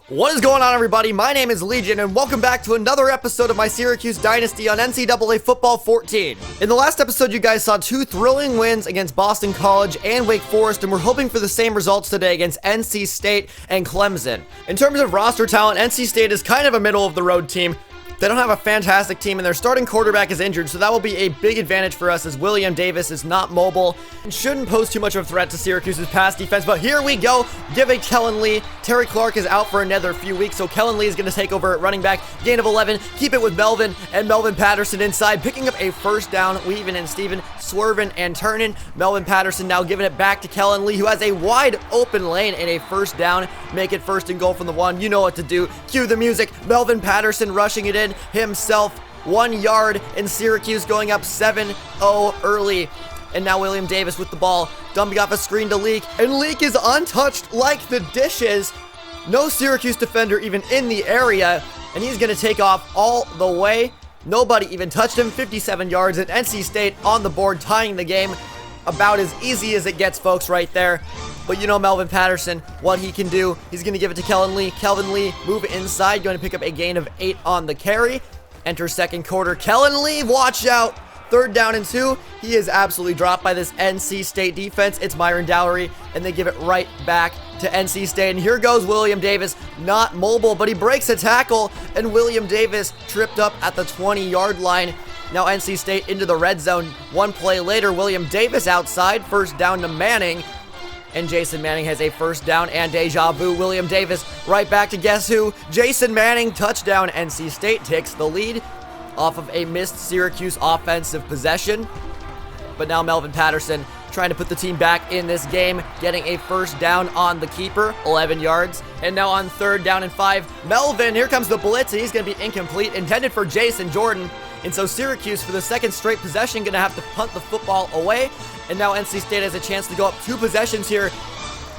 What is going on, everybody? My name is Legion, and welcome back to another episode of my Syracuse Dynasty on NCAA Football 14. In the last episode, you guys saw two thrilling wins against Boston College and Wake Forest, and we're hoping for the same results today against NC State and Clemson. In terms of roster talent, NC State is kind of a middle-of-the-road team. They don't have a fantastic team, and their starting quarterback is injured, so that will be a big advantage for us as William Davis is not mobile and shouldn't pose too much of a threat to Syracuse's pass defense. But here we go, giving Kellen Lee. Terry Clark is out for another few weeks, so Kellen Lee is going to take over at running back. Gain of 11, keep it with Melvin, and Melvin Patterson inside, picking up a first down, weaving and Steven, swerving and turning. Melvin Patterson now giving it back to Kellen Lee, who has a wide open lane and a first down. Make it first and goal from the one. You know what to do. Cue the music. Melvin Patterson rushing it in himself, 1 yard, and Syracuse going up 7-0 early. And now William Davis with the ball, dumping off a screen to Leak, and Leak is untouched like the dishes. No Syracuse defender even in the area, and he's going to take off all the way. Nobody even touched him. 57 yards, and NC State on the board, tying the game. About as easy as it gets, folks, right there. But you know Melvin Patterson, what he can do. He's going to give it to Kellen Lee. Kelvin Lee, move inside, going to pick up a gain of 8 on the carry. Enter second quarter. Kellen Lee, watch out. 3rd down and 2. He is absolutely dropped by this NC State defense. It's Myron Dowry, and they give it right back to NC State. And here goes William Davis, not mobile, but he breaks a tackle, and William Davis tripped up at the 20-yard line. Now NC State into the red zone. One play later, William Davis outside, first down to Manning. And Jason Manning has a first down and deja vu. William Davis right back to guess who? Jason Manning, touchdown. NC State takes the lead off of a missed Syracuse offensive possession. But now Melvin Patterson trying to put the team back in this game, getting a first down on the keeper, 11 yards. And now on 3rd down and 5, Melvin, here comes the blitz, and he's going to be incomplete, intended for Jason Jordan. And so Syracuse, for the second straight possession, going to have to punt the football away. And now NC State has a chance to go up 2 possessions here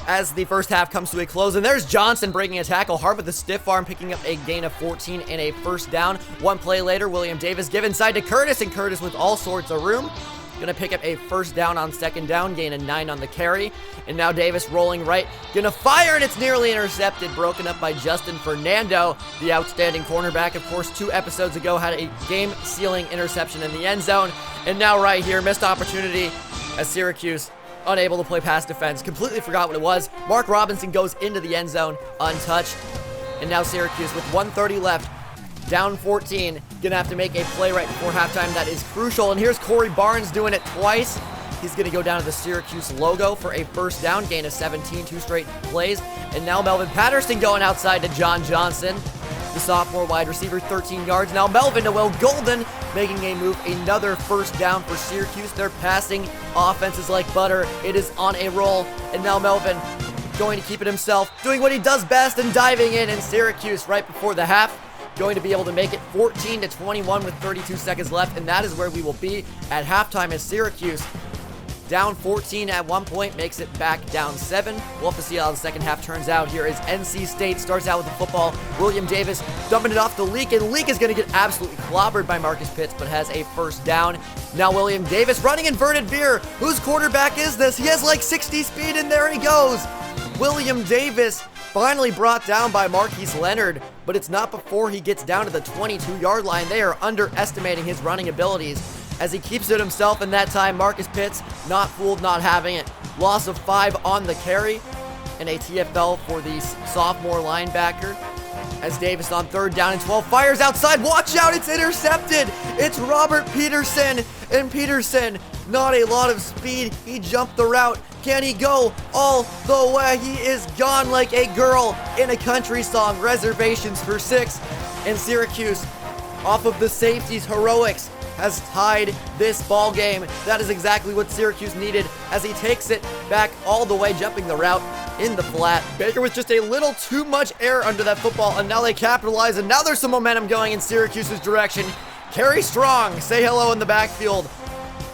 as the first half comes to a close. And there's Johnson breaking a tackle, hard with a stiff arm, picking up a gain of 14 and a first down. One play later, William Davis give inside to Curtis, and Curtis with all sorts of room. Gonna pick up a first down on 2nd down, gain of 9 on the carry. And now Davis rolling right, gonna fire, and it's nearly intercepted, broken up by Justin Fernando, the outstanding cornerback. Of course, 2 episodes ago had a game-sealing interception in the end zone. And now right here, missed opportunity as Syracuse unable to play pass defense. Completely forgot what it was. Mark Robinson goes into the end zone untouched. And now Syracuse with 1:30 left, down 14, gonna have to make a play right before halftime that is crucial. And here's Corey Barnes doing it twice. He's gonna go down to the Syracuse logo for a first down, gain of 17, 2 straight plays. And now Melvin Patterson going outside to John Johnson, the sophomore wide receiver, 13 yards. Now Melvin to Will Golden, making a move, another first down for Syracuse. Their passing offense is like butter. It is on a roll. And now Melvin going to keep it himself, doing what he does best and diving in. And Syracuse right before the half going to be able to make it 14-21 with 32 seconds left. And that is where we will be at halftime as Syracuse, down 14 at one point, makes it back down 7. We'll have to see how the second half turns out here as NC State starts out with the football. William Davis dumping it off to Leak, and Leak is going to get absolutely clobbered by Marcus Pitts, but has a first down. Now William Davis running inverted veer. Whose quarterback is this? He has like 60 speed, and there he goes. William Davis finally brought down by Marquise Leonard, but it's not before he gets down to the 22-yard line. They are underestimating his running abilities as he keeps it himself, and that time Marcus Pitts, not fooled, not having it. Loss of 5 on the carry, and a TFL for the sophomore linebacker. As Davis on 3rd down and 12 fires outside. Watch out, it's intercepted. It's Robert Peterson, and Peterson, not a lot of speed. He jumped the route. Can he go all the way? He is gone like a girl in a country song. Reservations for 6, and Syracuse, off of the safety's heroics, has tied this ball game. That is exactly what Syracuse needed as he takes it back all the way, jumping the route in the flat. Baker with just a little too much air under that football, and now they capitalize, and now there's some momentum going in Syracuse's direction. Kerry Strong, say hello in the backfield.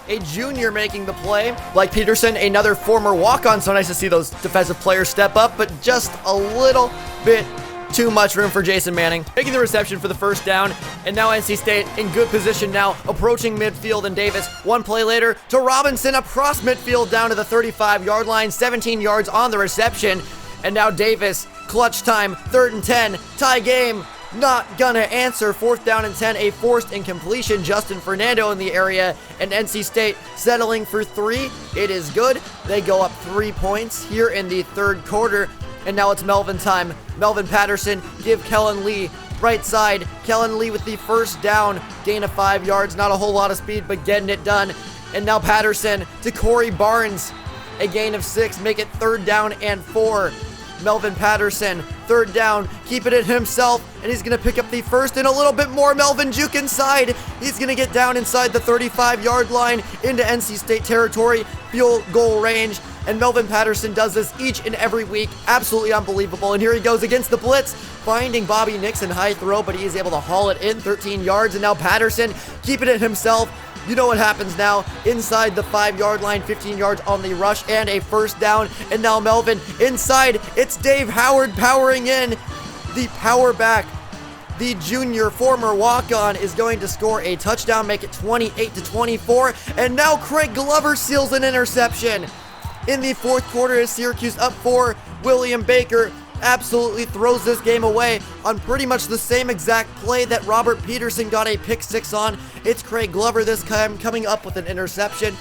A junior making the play. Like Peterson, another former walk-on, so nice to see those defensive players step up, but just a little bit too much room for Jason Manning. Making the reception for the first down, and now NC State in good position now, approaching midfield, and Davis, one play later, to Robinson across midfield down to the 35-yard line, 17 yards on the reception, and now Davis Clutch time, 3rd and 10, tie game. Not gonna answer. 4th down and 10, a forced incompletion. Justin Fernando in the area, and NC State settling for 3. It is good. They go up 3 points here in the 3rd quarter, and now it's Melvin time. Melvin Patterson, give Kellen Lee right side. Kellen Lee with the 1st down, gain of 5 yards. Not a whole lot of speed, but getting it done. And now Patterson to Corey Barnes, a gain of 6, make it 3rd down and 4. Melvin Patterson, 3rd down, keep it in himself, and he's going to pick up the 1st and a little bit more. Melvin juke inside. He's going to get down inside the 35-yard line into NC State territory, field goal range, and Melvin Patterson does this each and every week. Absolutely unbelievable, and here he goes against the blitz, finding Bobby Nixon high throw, but he is able to haul it in 13 yards, and now Patterson, keep it in himself. You know what happens now. Inside the 5-yard line, 15 yards on the rush, and a 1st down. And now Melvin inside. It's Dave Howard powering in. The power back, the junior former walk-on, is going to score a touchdown, make it 28-24. And now Craig Glover seals an interception. In the 4th quarter, is Syracuse up 4. William Baker absolutely throws this game away on pretty much the same exact play that Robert Peterson got a pick 6 on. It's Craig Glover this time coming up with an interception.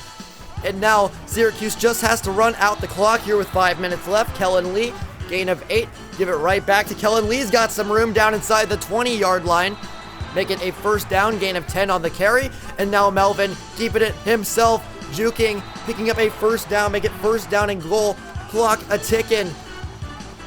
And now Syracuse just has to run out the clock here with 5 minutes left. Kellen Lee, gain of 8. Give it right back to Kellen Lee's got some room down inside the 20-yard line. Make it a 1st down, gain of 10 on the carry. And now Melvin keeping it himself, juking, picking up a 1st down, make it 1st down and goal. Clock a ticking.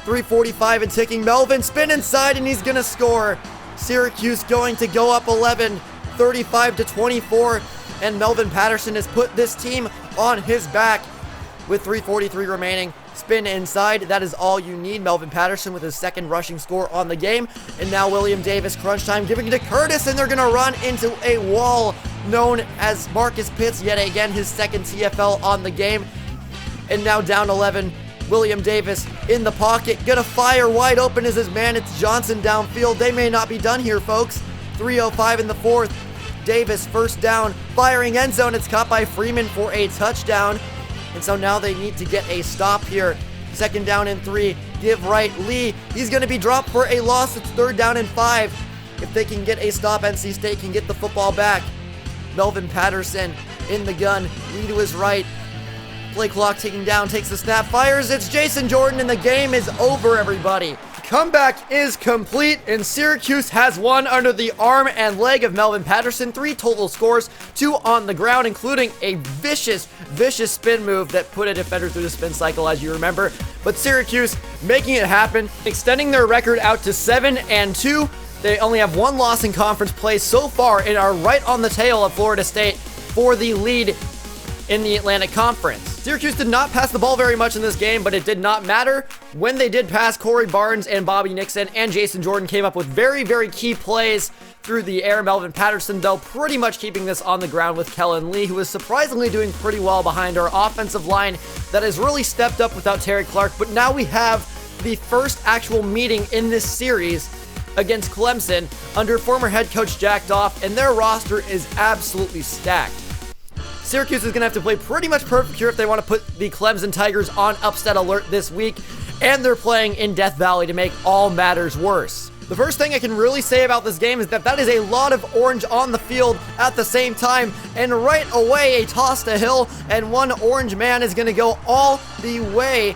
3:45 and ticking. Melvin spin inside and he's gonna score. Syracuse going to go up 11, 35-24, and Melvin Patterson has put this team on his back with 3:43 remaining. Spin inside, that is all you need. Melvin Patterson with his 2nd rushing score on the game. And now William Davis, crunch time, giving it to Curtis, and they're gonna run into a wall known as Marcus Pitts, yet again his 2nd TFL on the game. And now down 11, William Davis in the pocket, gonna fire wide open as his man. It's Johnson downfield. They may not be done here, folks. 3:05 in the 4th. Davis 1st down, firing end zone. It's caught by Freeman for a touchdown. And so now they need to get a stop here. 2nd down and 3. Give right Lee. He's gonna be dropped for a loss. It's 3rd down and 5. If they can get a stop, NC State can get the football back. Melvin Patterson in the gun. Lee to his right. Play clock ticking down, takes the snap, fires. It's Jason Jordan, and the game is over, everybody. Comeback is complete, and Syracuse has won under the arm and leg of Melvin Patterson. 3 total scores, 2 on the ground, including a vicious spin move that put a defender through the spin cycle, as you remember. But Syracuse making it happen, extending their record out to 7-2. They only have 1 loss in conference play so far and are right on the tail of Florida State for the lead in the Atlantic Conference. Syracuse did not pass the ball very much in this game, but it did not matter. When they did pass, Corey Barnes and Bobby Nixon and Jason Jordan came up with very, very key plays through the air. Melvin Patterson, though, pretty much keeping this on the ground with Kellen Lee, who is surprisingly doing pretty well behind our offensive line that has really stepped up without Terry Clark. But now we have the first actual meeting in this series against Clemson under former head coach Jack Doff, and their roster is absolutely stacked. Syracuse is going to have to play pretty much perfect here if they want to put the Clemson Tigers on upset alert this week, and they're playing in Death Valley to make all matters worse. The first thing I can really say about this game is that is a lot of orange on the field at the same time, and right away a toss to Hill, and one orange man is going to go all the way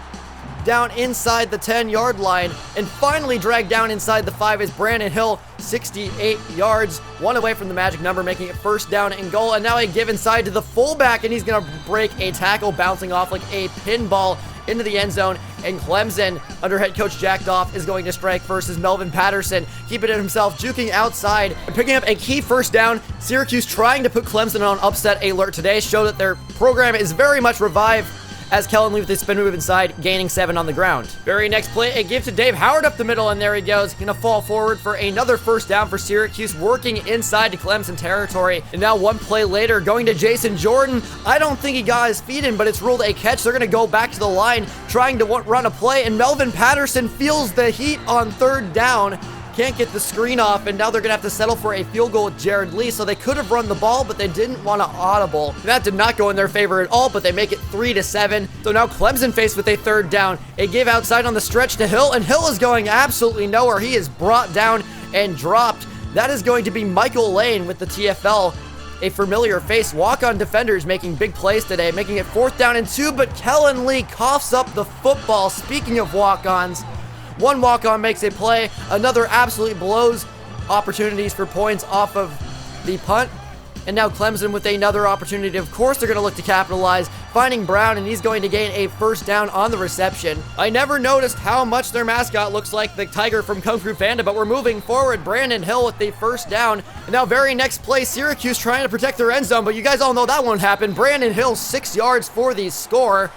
down inside the 10-yard line, and finally dragged down inside the 5 is Brandon Hill, 68 yards, 1 away from the magic number, making it 1st down and goal. And now a give inside to the fullback, and he's gonna break a tackle, bouncing off like a pinball into the end zone. And Clemson, under head coach Jack Doff, is going to strike versus Melvin Patterson, keeping it himself, juking outside and picking up a key 1st down. Syracuse trying to put Clemson on upset alert today, show that their program is very much revived, as Kellen Lee with his spin move inside, gaining 7 on the ground. Very next play, a give to Dave Howard up the middle, and there he goes. Gonna fall forward for another 1st down for Syracuse, working inside to Clemson territory. And now 1 play later, going to Jason Jordan. I don't think he got his feet in, but it's ruled a catch. They're gonna go back to the line, trying to run a play, and Melvin Patterson feels the heat on 3rd down, can't get the screen off, and now they're going to have to settle for a field goal with Jared Lee. So they could have run the ball, but they didn't want to audible. And that did not go in their favor at all, but they make it 3-7. So now Clemson faced with a third down. A give outside on the stretch to Hill, and Hill is going absolutely nowhere. He is brought down and dropped. That is going to be Michael Lane with the TFL. A familiar face. Walk-on defenders making big plays today, making it 4th down and 2, but Kellen Lee coughs up the football. Speaking of walk-ons, one walk-on makes a play, another absolutely blows opportunities for points off of the punt, and now Clemson with another opportunity. Of course, they're going to look to capitalize, finding Brown, and he's going to gain a first down on the reception. I never noticed how much their mascot looks like the tiger from Kung Fu Panda, but we're moving forward. Brandon Hill with the first down. And now very next play, Syracuse trying to protect their end zone, but you guys all know that won't happen. Brandon Hill, 6 yards for the score.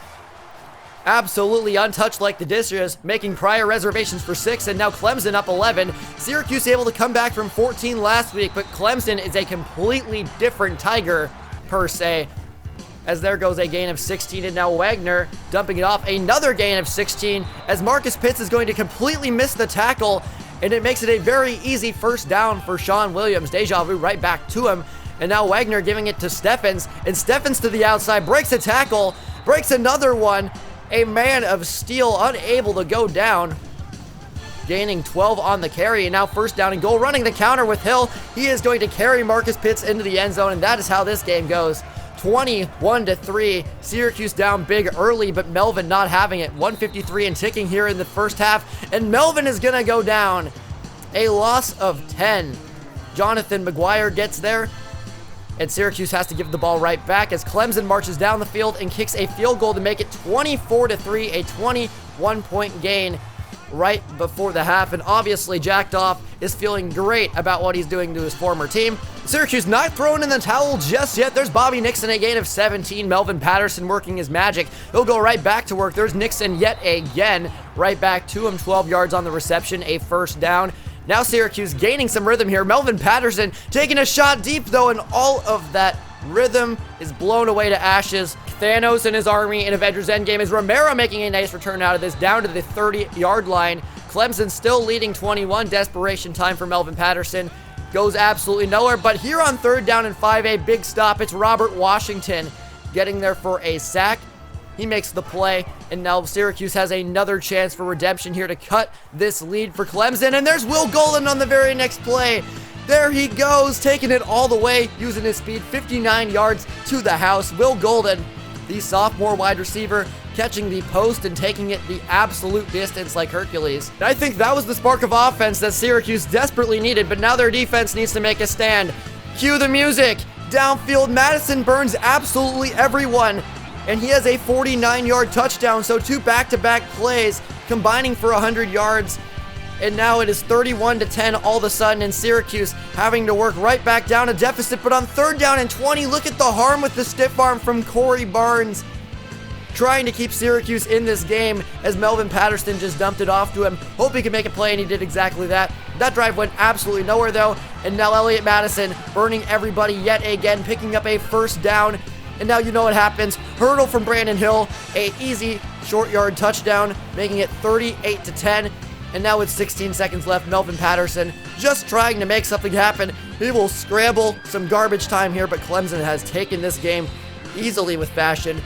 Absolutely untouched like the dishes, making prior reservations for 6, and now Clemson up 11. Syracuse able to come back from 14 last week, but Clemson is a completely different tiger, per se, as there goes a gain of 16, and now Wagner dumping it off. Another gain of 16, as Marcus Pitts is going to completely miss the tackle, and it makes it a very easy first down for Sean Williams. Deja vu right back to him, and now Wagner giving it to Steffens, and Steffens to the outside, breaks a tackle, breaks another one. A man of steel unable to go down, gaining 12 on the carry, and now first down and goal, running the counter with Hill. He is going to carry Marcus Pitts into the end zone, and that is how this game goes. 21-3, Syracuse down big early, but Melvin not having it. 1:53 and ticking here in the first half, and Melvin is gonna go down. A loss of 10. Jonathan McGuire gets there, and Syracuse has to give the ball right back as Clemson marches down the field and kicks a field goal to make it 24-3, a 21-point gain right before the half. And obviously Jack Doff is feeling great about what he's doing to his former team. Syracuse not throwing in the towel just yet. There's Bobby Nixon, a gain of 17. Melvin Patterson working his magic. He'll go right back to work. There's Nixon yet again, right back to him. 12 yards on the reception, a first down. Now Syracuse gaining some rhythm here. Melvin Patterson taking a shot deep, though, and all of that rhythm is blown away to ashes. Thanos and his army in Avengers Endgame, is Romero making a nice return out of this, down to the 30-yard line. Clemson still leading 21. Desperation time for Melvin Patterson. Goes absolutely nowhere, but here on 3rd down and 5, a big stop. It's Robert Washington getting there for a sack. He makes the play, and now Syracuse has another chance for redemption here to cut this lead for Clemson. And there's Will Golden on the very next play. There he goes, taking it all the way, using his speed, 59 yards to the house. Will Golden, the sophomore wide receiver, catching the post and taking it the absolute distance like Hercules. And I think that was the spark of offense that Syracuse desperately needed, but now their defense needs to make a stand. Cue the music. Downfield, Madison burns absolutely everyone, and he has a 49-yard touchdown, so 2 back-to-back plays combining for 100 yards. And now it is 31-10 all of a sudden, and Syracuse having to work right back down a deficit. But on 3rd down and 20, look at the harm with the stiff arm from Corey Barnes, trying to keep Syracuse in this game as Melvin Patterson just dumped it off to him. Hope he could make a play, and he did exactly that. That drive went absolutely nowhere, though, and now Elliott Madison burning everybody yet again, picking up a first down. And now you know what happens. Hurdle from Brandon Hill, a easy short yard touchdown, making it 38-10. And now with 16 seconds left, Melvin Patterson just trying to make something happen. He will scramble some garbage time here, but Clemson has taken this game easily with fashion.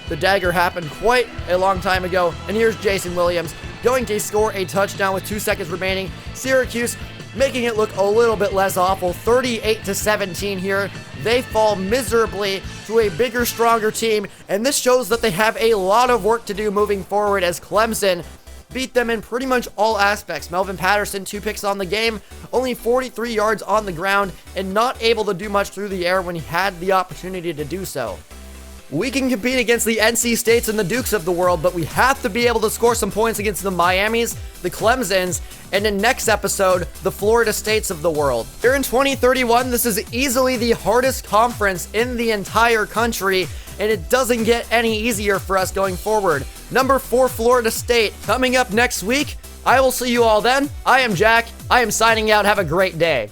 The dagger happened quite a long time ago, and here's Jason Williams going to score a touchdown with 2 seconds remaining. Syracuse making it look a little bit less awful, 38-17 here. They fall miserably to a bigger, stronger team, and this shows that they have a lot of work to do moving forward as Clemson beat them in pretty much all aspects. Melvin Patterson, 2 picks on the game, only 43 yards on the ground, and not able to do much through the air when he had the opportunity to do so. We can compete against the NC States and the Dukes of the world, but we have to be able to score some points against the Miamis, the Clemsons, and in next episode, the Florida States of the world. Here in 2031, this is easily the hardest conference in the entire country, and it doesn't get any easier for us going forward. Number 4, Florida State, coming up next week. I will see you all then. I am Jack. I am signing out. Have a great day.